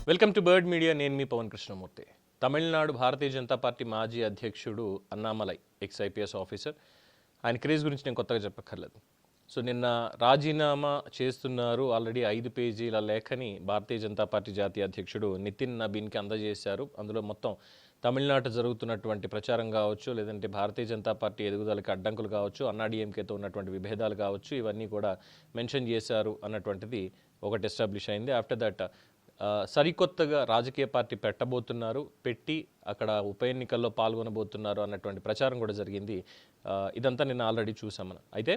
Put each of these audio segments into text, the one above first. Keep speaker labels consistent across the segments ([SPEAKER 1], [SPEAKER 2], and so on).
[SPEAKER 1] Welcome to bird media. నేను మీ Pawan Krishnamurthy. Tamil Nadu Bharatiya Janata party మాజీ అధ్యక్షుడు అన్నామలై, ఎక్స్-ఐపీఎస్ ఆఫీసర్. ఆయన క్రేజ్ గురించి నేను కొత్తగా చెప్పక్కర్లేదు. సో నిన్న రాజీనామా చేస్తున్నారు, ఆల్రెడీ 5 పేజీల లేఖని భారతీయ జనతా పార్టీ జాతీయ అధ్యక్షుడు నితిన్ నబీన్కి అందజేశారు. అందులో మొత్తం తమిళనాట జరుగుతున్నటువంటి ప్రచారం కావచ్చు, లేదంటే భారతీయ జనతా పార్టీ ఎదుగుదలకి అడ్డంకులు కావచ్చు, అన్నాడీఎంకేతో ఉన్నటువంటి విభేదాలు కావచ్చు, ఇవన్నీ కూడా మెన్షన్ చేశారు అన్నటువంటిది ఒకటి ఎస్టాబ్లిష్ అయింది. ఆఫ్టర్ దట్ సరికొత్తగా రాజకీయ పార్టీ పెట్టబోతున్నారు, పెట్టి అక్కడ ఉప ఎన్నికల్లో పాల్గొనబోతున్నారు అన్నటువంటి ప్రచారం కూడా జరిగింది. ఇదంతా నిన్న ఆల్రెడీ చూసాం మనం. అయితే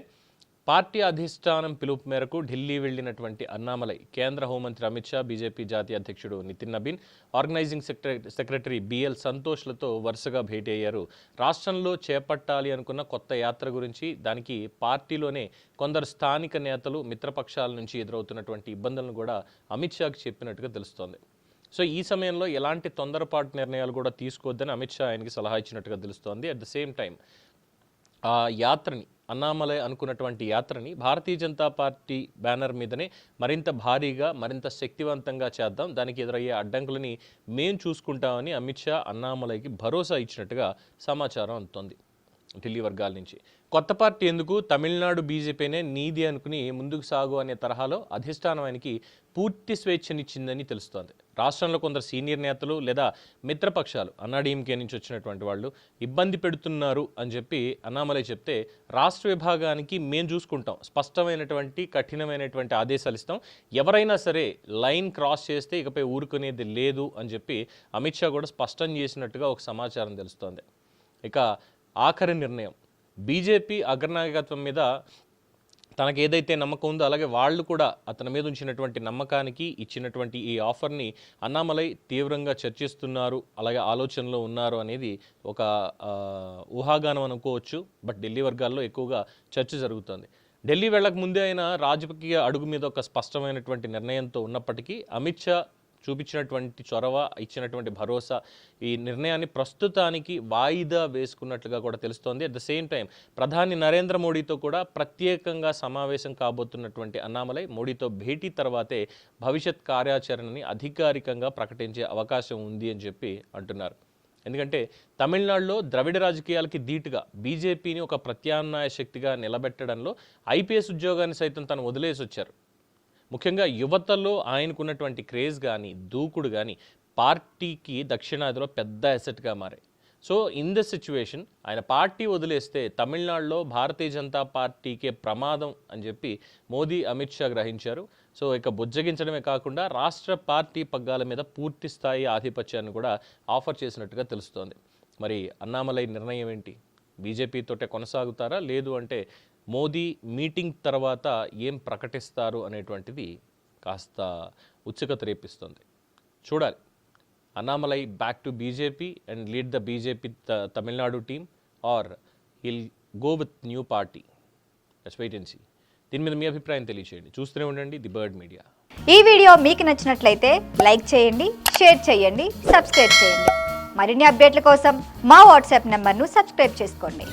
[SPEAKER 1] పార్టీ అధిష్టానం పిలుపు మేరకు ఢిల్లీ వెళ్లినటువంటి అన్నామలై కేంద్ర హోంమంత్రి అమిత్ షా, బీజేపీ జాతీయ అధ్యక్షుడు Nitin Nabin, organising secretary B సంతోష్లతో వరుసగా భేటీ అయ్యారు. రాష్ట్రంలో చేపట్టాలి అనుకున్న కొత్త యాత్ర గురించి, దానికి పార్టీలోనే కొందరు స్థానిక నేతలు, మిత్రపక్షాల నుంచి ఎదురవుతున్నటువంటి ఇబ్బందులను కూడా అమిత్ షాకి చెప్పినట్టుగా తెలుస్తోంది. సో ఈ సమయంలో ఎలాంటి తొందరపాటు నిర్ణయాలు కూడా తీసుకోవద్దని అమిత్ షా ఆయనకి సలహా ఇచ్చినట్టుగా తెలుస్తోంది. అట్ ద సేమ్ టైం ఆ యాత్రని, అన్నామలై అనుకున్నటువంటి యాత్రని భారతీయ జనతా పార్టీ బ్యానర్ మీదనే మరింత భారీగా, మరింత శక్తివంతంగా చేద్దాం, దానికి ఎదురయ్యే అడ్డంకులని మేం చూసుకుంటామని అమిత్ షా అన్నామలైకి భరోసా ఇచ్చినట్టుగా సమాచారం అందుతోంది ఢిల్లీ వర్గాల నుంచి. కొత్త పార్టీ ఎందుకు, తమిళనాడు బీజేపీనే నీది అనుకుని ముందుకు సాగు అనే తరహాలో అధిష్టానం ఆయనకి పూర్తి స్వేచ్ఛనిచ్చిందని తెలుస్తోంది. రాష్ట్రంలో కొందరు సీనియర్ నేతలు లేదా మిత్రపక్షాలు, అన్నాడీఎంకే నుంచి వచ్చినటువంటి వాళ్ళు ఇబ్బంది పెడుతున్నారు అని చెప్పి అన్నామలై చెప్తే, రాష్ట్ర విభాగానికి మేము చూసుకుంటాం, స్పష్టమైనటువంటి కఠినమైనటువంటి ఆదేశాలు ఇస్తాం, ఎవరైనా సరే లైన్ క్రాస్ చేస్తే ఇకపై ఊరుకునేది లేదు అని చెప్పి అమిత్ షా కూడా స్పష్టం చేసినట్టుగా ఒక సమాచారం తెలుస్తోంది. ఇక ఆఖరి నిర్ణయం, బీజేపీ అగ్రనాయకత్వం మీద తనకు ఏదైతే నమ్మకం ఉందో, అలాగే వాళ్ళు కూడా అతని మీద ఉంచినటువంటి నమ్మకానికి ఇచ్చినటువంటి ఈ ఆఫర్ని అన్నామలై తీవ్రంగా చర్చిస్తున్నారు, అలాగే ఆలోచనలో ఉన్నారు అనేది ఒక ఊహాగానం అనుకోవచ్చు. బట్ ఢిల్లీ వర్గాల్లో ఎక్కువగా చర్చ జరుగుతుంది. ఢిల్లీ వెళ్ళక ముందే ఆయన రాజకీయ అడుగు మీద ఒక స్పష్టమైనటువంటి నిర్ణయంతో ఉన్నప్పటికీ అమిత్ షా చూపించినటువంటి చొరవ, ఇచ్చినటువంటి భరోసా, ఈ నిర్ణయాన్ని ప్రస్తుతానికి వాయిదా వేసుకున్నట్లుగా కూడా తెలుస్తోంది. అట్ ద సేమ్ టైం ప్రధాని నరేంద్ర మోడీతో కూడా ప్రత్యేకంగా సమావేశం కాబోతున్నటువంటి అన్నామలై మోడీతో భేటీ తర్వాతే భవిష్యత్ కార్యాచరణని అధికారికంగా ప్రకటించే అవకాశం ఉంది అని చెప్పి అంటున్నారు. ఎందుకంటే తమిళనాడులో ద్రవిడ రాజకీయాలకి ధీటుగా బీజేపీని ఒక ప్రత్యామ్నాయ శక్తిగా నిలబెట్టడంలో ఐపీఎస్ ఉద్యోగాన్ని సైతం తను వదిలేసి వచ్చారు. ముఖ్యంగా యువతలో ఆయనకున్నటువంటి క్రేజ్ కానీ, దూకుడు కానీ పార్టీకి దక్షిణాదిలో పెద్ద అసెట్గా మారాయి. సో ఇన్ దిస్ సిచ్యువేషన్ ఆయన పార్టీ వదిలేస్తే తమిళనాడులో భారతీయ జనతా పార్టీకే ప్రమాదం అని చెప్పి మోదీ, అమిత్ షా గ్రహించారు. సో ఇక బుజ్జగించడమే కాకుండా రాష్ట్ర పార్టీ పగ్గాల మీద పూర్తి స్థాయి ఆధిపత్యాన్ని కూడా ఆఫర్ చేసినట్టుగా తెలుస్తోంది. మరి అన్నామలై నిర్ణయం ఏంటి? బీజేపీతోటే కొనసాగుతారా, లేదు అంటే మోదీ మీటింగ్ తర్వాత ఏం ప్రకటిస్తారు అనేటువంటిది కాస్త ఉత్సుకత రేపిస్తుంది. చూడాలి. Annamalai back to BJP and lead the BJP Tamil Nadu team, or will go with new party? Let's wait and see. దీని మీద మీ అభిప్రాయం తెలియచేయండి. చూస్తూనే ఉండండి ది బర్డ్ మీడియా.
[SPEAKER 2] ఈ వీడియో మీకు నచ్చినట్లయితే లైక్ చేయండి, షేర్ చేయండి, సబ్స్క్రైబ్ చేయండి. మరిన్ని అప్డేట్ల కోసం మా వాట్సాప్ నెంబర్ను సబ్స్క్రైబ్ చేసుకోండి.